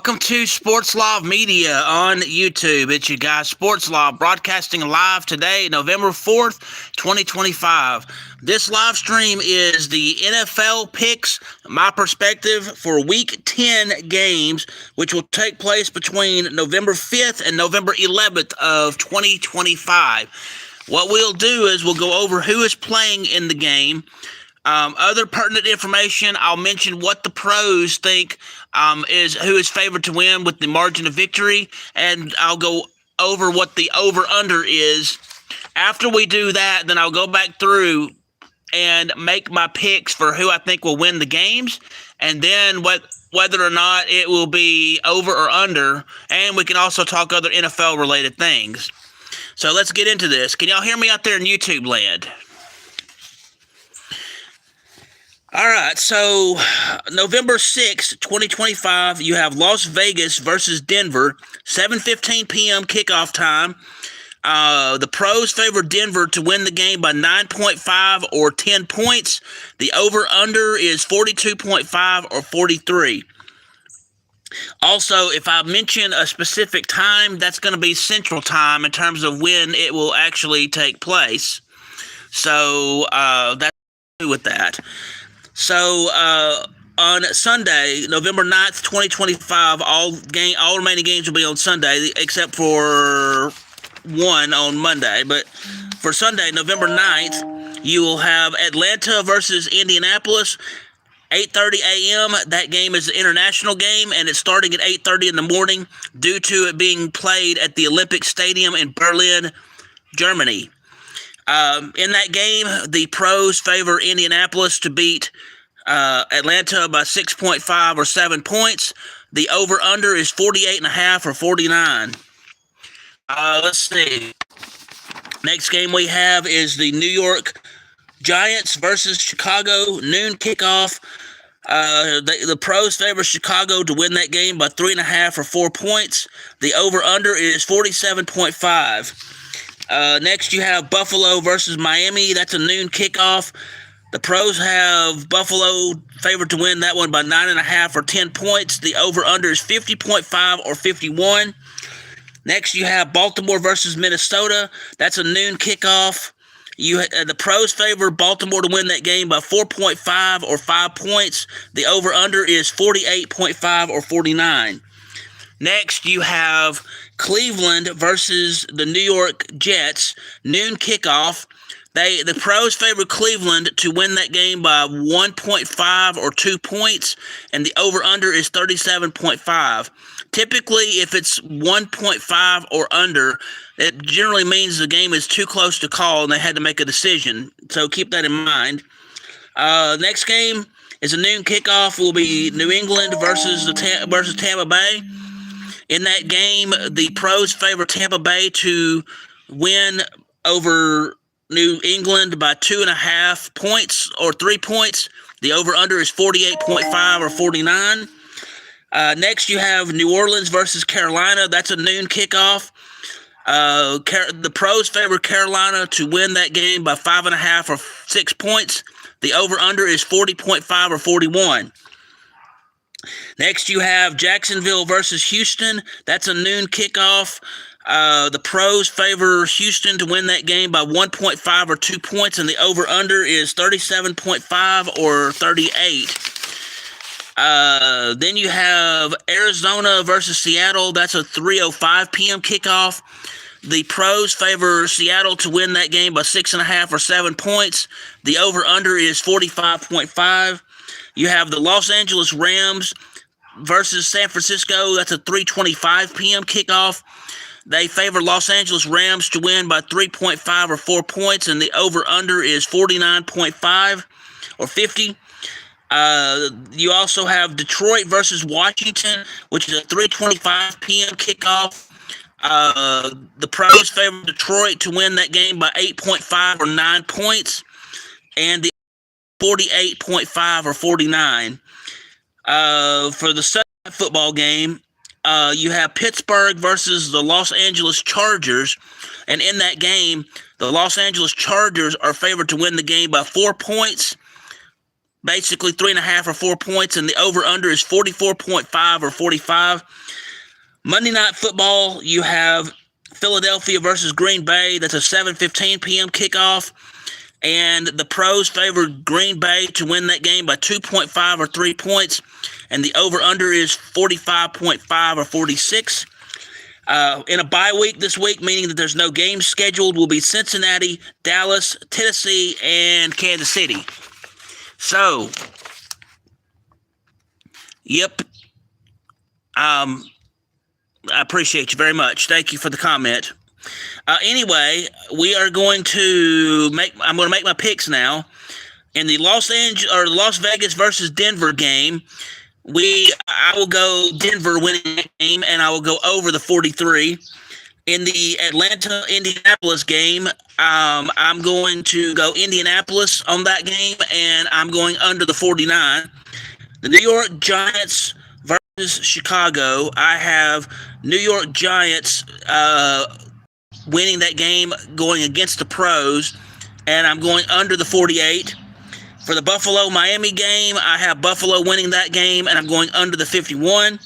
welcome to Sports Law Media on YouTube. It's your guy, Sports Law, broadcasting live today, November 4th, 2025. This live stream is the NFL picks, my perspective for Week 10 games, which will take place between November 5th and November 11th of 2025. What we'll do is we'll go over who is playing in the game. Other pertinent information, I'll mention what the pros think is who is favored to win with the margin of victory, and I'll go over what the over-under is. After we do that, then I'll go back through and make my picks for who I think will win the games, and then whether or not it will be over or under, and we can also talk other NFL-related things. So let's get into this. Can y'all hear me out there in YouTube land? All right, so November 6th, 2025, you have Las Vegas versus Denver, 7:15 p.m. kickoff time. The pros favor Denver to win the game by 9.5 or 10 points. The over-under is 42.5 or 43. Also, if I mention a specific time, that's going to be Central Time in terms of when it will actually take place. So that's with that. So on Sunday, November 9th, 2025, all remaining games will be on Sunday, except for one on Monday. But for Sunday, November 9th, you will have Atlanta versus Indianapolis, 8:30 a.m. That game is an international game, and it's starting at 8:30 in the morning due to it being played at the Olympic Stadium in Berlin, Germany. In that game, the pros favor Indianapolis to beat Atlanta by 6.5 or 7 points. The over-under is 48.5 or 49. Let's see. Next game we have is the New York Giants versus Chicago, noon kickoff. The pros favor Chicago to win that game by 3.5 or 4 points. The over-under is 47.5. Next, you have Buffalo versus Miami. That's a noon kickoff. The pros have Buffalo favored to win that one by 9.5 or 10 points. The over-under is 50.5 or 51. Next, you have Baltimore versus Minnesota. That's a noon kickoff. The pros favor Baltimore to win that game by 4.5 or 5 points. The over-under is 48.5 or 49. Next, you have Cleveland versus the New York Jets, noon kickoff. The pros favor Cleveland to win that game by 1.5 or 2 points, and the over-under is 37.5. Typically, if it's 1.5 or under, it generally means the game is too close to call and they had to make a decision. So keep that in mind. Next game is a noon kickoff. Will be New England versus Tampa Bay. In that game, the pros favor Tampa Bay to win over New England by 2.5 points or 3 points. The over-under is 48.5 or 49. Next, you have New Orleans versus Carolina. That's a noon kickoff. The pros favor Carolina to win that game by 5.5 or 6 points. The over-under is 40.5 or 41. Next, you have Jacksonville versus Houston. That's a noon kickoff. The pros favor Houston to win that game by 1.5 or 2 points, and the over-under is 37.5 or 38. Then you have Arizona versus Seattle. That's a 3:05 p.m. kickoff. The pros favor Seattle to win that game by 6.5 or 7 points. The over-under is 45.5. You have the Los Angeles Rams versus San Francisco. That's a 3:25 p.m. kickoff. They favor Los Angeles Rams to win by 3.5 or 4 points, and the over-under is 49.5 or 50. You also have Detroit versus Washington, which is a 3:25 p.m. kickoff. The pros favor Detroit to win that game by 8.5 or 9 points, and the 48.5 or 49. For the Sunday football game, you have Pittsburgh versus the Los Angeles Chargers, and in that game, the Los Angeles Chargers are favored to win the game by 4 points. basically 3.5 or 4 points, and the over-under is 44.5 or 45. Monday Night Football, you have Philadelphia versus Green Bay. That's a 7:15 p.m. kickoff, and the pros favor Green Bay to win that game by 2.5 or 3 points, and the over-under is 45.5 or 46. In a bye week this week, meaning that there's no games scheduled, will be Cincinnati, Dallas, Tennessee, and Kansas City. So, yep. I appreciate you very much. Thank you for the comment. Anyway, we are going to I'm going to make my picks now. In the Las Vegas versus Denver game, I will go Denver winning that game, and I will go over the 43. In the Atlanta-Indianapolis game, I'm going to go Indianapolis on that game, and I'm going under the 49. The New York Giants versus Chicago, I have New York Giants winning that game, going against the pros, and I'm going under the 48. For the Buffalo-Miami game, I have Buffalo winning that game, and I'm going under the 51.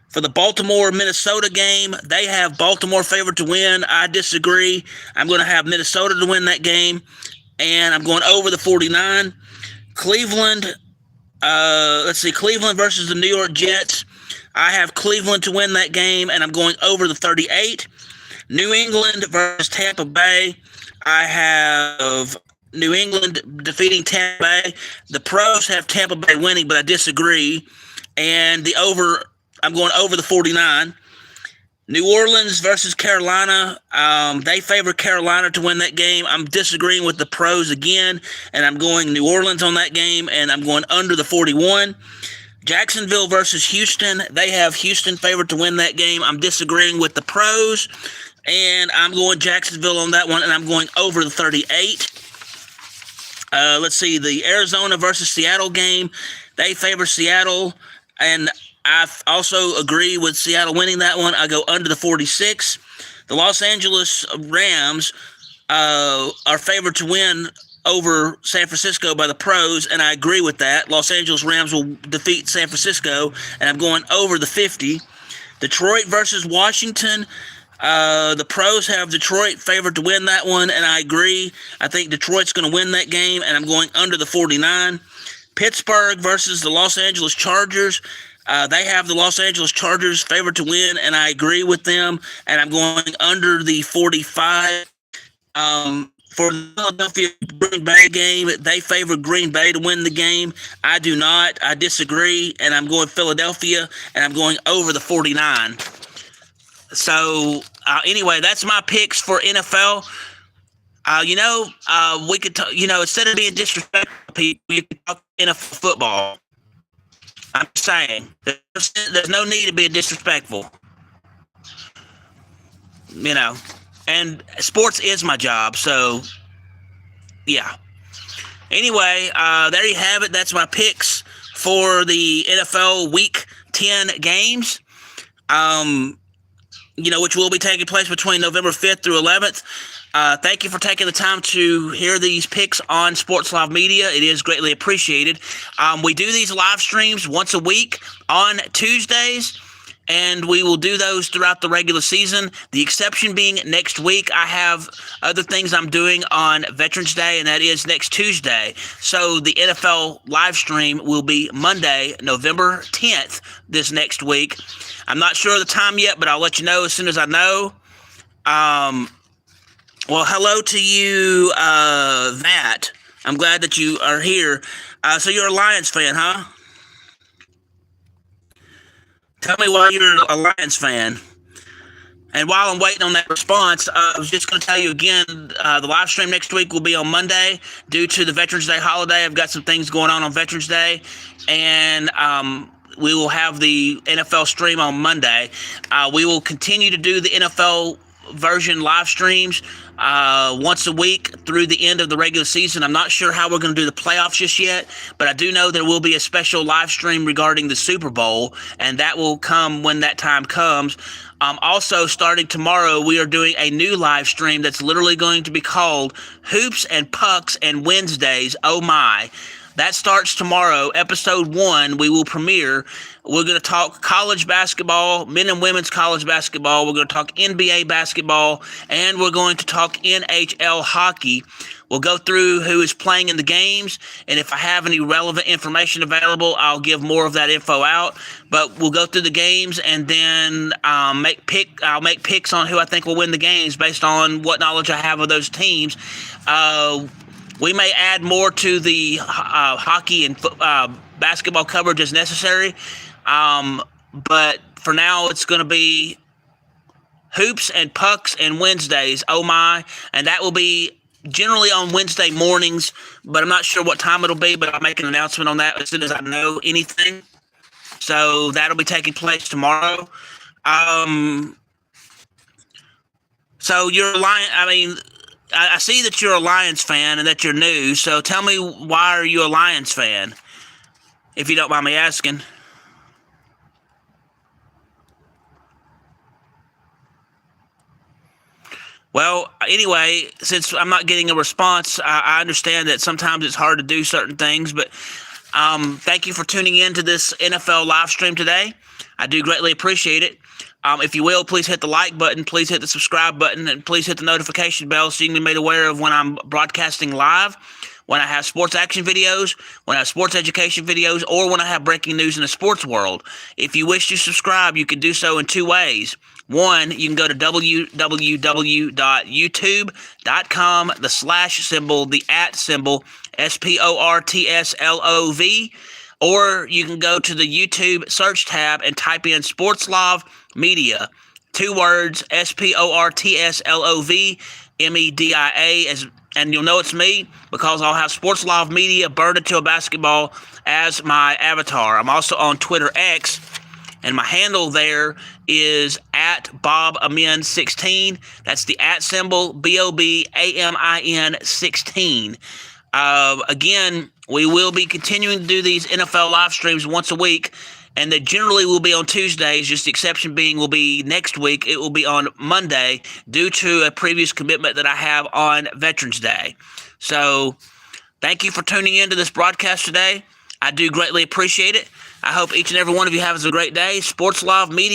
For the Baltimore-Minnesota game, they have Baltimore favored to win. I disagree. I'm going to have Minnesota to win that game, and I'm going over the 49. Cleveland versus the New York Jets. I have Cleveland to win that game, and I'm going over the 38. New England versus Tampa Bay. I have New England defeating Tampa Bay. The pros have Tampa Bay winning, but I disagree. And I'm going over the 49. New Orleans versus Carolina. They favor Carolina to win that game. I'm disagreeing with the pros again, and I'm going New Orleans on that game, and I'm going under the 41. Jacksonville versus Houston. They have Houston favored to win that game. I'm disagreeing with the pros, and I'm going Jacksonville on that one, and I'm going over the 38. Let's see, the Arizona versus Seattle game. They favor Seattle, and I also agree with Seattle winning that one. I go under the 46. The Los Angeles Rams are favored to win over San Francisco by the pros, and I agree with that. Los Angeles Rams will defeat San Francisco, and I'm going over the 50. Detroit versus Washington. The pros have Detroit favored to win that one, and I agree. I think Detroit's going to win that game, and I'm going under the 49. Pittsburgh versus the Los Angeles Chargers. They have the Los Angeles Chargers favored to win, and I agree with them, and I'm going under the 45. For the Philadelphia Green Bay game, they favor Green Bay to win the game. I do not. I disagree, and I'm going Philadelphia, and I'm going over the 49. So, anyway, that's my picks for NFL. We could talk, instead of being disrespectful to people, you could talk NFL football. I'm saying there's no need to be disrespectful, and sports is my job. So, yeah. Anyway, there you have it. That's my picks for the NFL Week 10 games, which will be taking place between November 5th through 11th. Thank you for taking the time to hear these picks on Sports Live Media. It is greatly appreciated. We do these live streams once a week on Tuesdays, and we will do those throughout the regular season. The exception being next week, I have other things I'm doing on Veterans Day, and that is next Tuesday. So the NFL live stream will be Monday, November 10th, this next week. I'm not sure of the time yet, but I'll let you know as soon as I know. Well, hello to you, Matt. I'm glad that you are here. So you're a Lions fan, huh? Tell me why you're a Lions fan. And while I'm waiting on that response, I was just going to tell you again, the live stream next week will be on Monday due to the Veterans Day holiday. I've got some things going on Veterans Day, and we will have the NFL stream on Monday. We will continue to do the NFL version live streams once a week through the end of the regular season. I'm not sure how we're going to do the playoffs just yet, but I do know there will be a special live stream regarding the Super Bowl, and that will come when that time comes. Also, starting tomorrow, we are doing a new live stream that's literally going to be called Hoops and Pucks and Wednesdays. Oh my. That starts tomorrow. Episode 1, we will premiere. We're going to talk college basketball, men and women's college basketball. We're going to talk NBA basketball, and we're going to talk NHL hockey. We'll go through who is playing in the games, and if I have any relevant information available, I'll give more of that info out. But we'll go through the games, and then I'll make picks on who I think will win the games based on what knowledge I have of those teams. We may add more to the hockey and basketball coverage as necessary, but for now it's going to be hoops and pucks and Wednesdays. Oh my! And that will be generally on Wednesday mornings, but I'm not sure what time it'll be, but I'll make an announcement on that as soon as I know anything. So that'll be taking place tomorrow. So you're I see that you're a Lions fan and that you're new, so tell me, why are you a Lions fan, if you don't mind me asking? Well, anyway, since I'm not getting a response, I understand that sometimes it's hard to do certain things, but thank you for tuning in to this NFL live stream today. I do greatly appreciate it. If you will, please hit the like button, please hit the subscribe button, and please hit the notification bell so you can be made aware of when I'm broadcasting live, when I have sports action videos, when I have sports education videos, or when I have breaking news in the sports world. If you wish to subscribe, you can do so in 2 ways. One, you can go to www.youtube.com, the slash symbol, the at symbol, SPORTSLOV, or you can go to the YouTube search tab and type in Sportslov Media. 2 words, SPORTSLOV MEDIA, and you'll know it's me because I'll have Sportslov Media burned into a basketball as my avatar. I'm also on Twitter X, and my handle there is at BobAmin16. That's the at symbol, BOBAMIN 16. Again, we will be continuing to do these NFL live streams once a week, and they generally will be on Tuesdays, just the exception being will be next week. It will be on Monday due to a previous commitment that I have on Veterans Day. So thank you for tuning in to this broadcast today. I do greatly appreciate it. I hope each and every one of you has a great day. Sportslov Media.